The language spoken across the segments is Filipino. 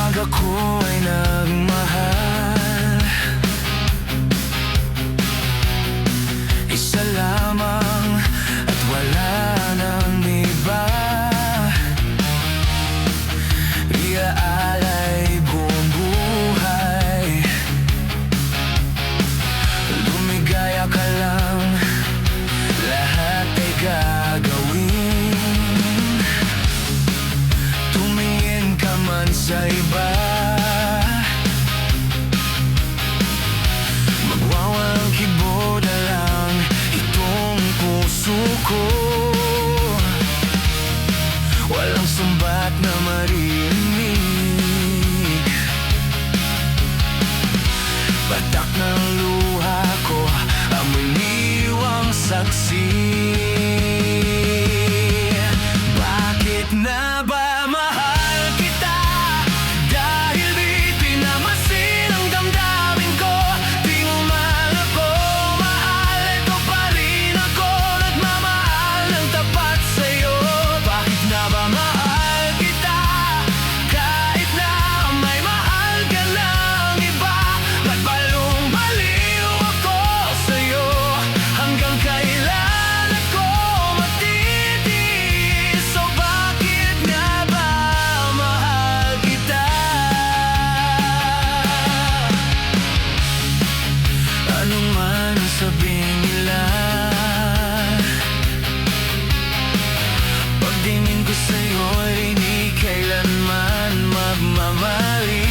Pag ako ay nagmahal, isa lamang at wala nang iba. Iaalay buong buhay, lumigaya ka lang, lahat ay gagawin. Tumingin ka man sa iba, magwawalang kibo na lang itong puso ko. Walang sumbat na marinig, batak ng luha ko, amoy niwang saksi. Bakit na ba mahal kita? Dahil di pinamasin ang damdamin ko. Di mo man ako mahal, ito pa rin ako nagmamahal ng tapat sa'yo. Bakit na ba mahal kita? Kahit na may mahal ka ng iba. Ba't balong baliw ako sa'yo? Hanggang kailan ako matitiis? So bakit nga ba mahal kita? Ano man ang sabihin nila, pagtingin ko sa'yo'y di kailanman magmamaliw.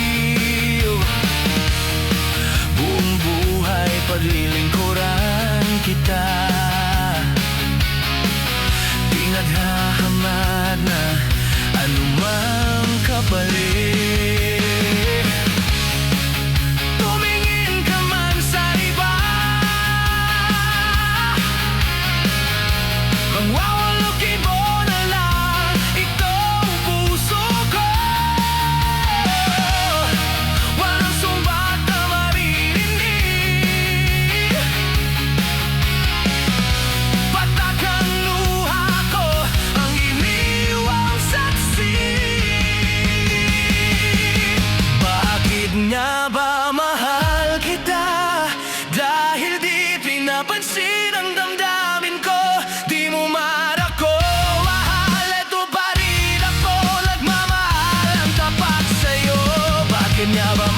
Buong buhay paglilingkuran kita, di naghahamad na anumang kapalit. Tumingin ka man sa iba, magwawalang kibo na lang itong puso ko. Walang sumbat na maririnig, patak ang luha ko, ang iniwang saksi. Bakit nga ba mahal kita? Dahil di pinapansin ang damdamin ko. Di mo man ako mahal, eto pa rin ako nagmamahal ang tapat sa'yo. Bakit nga ba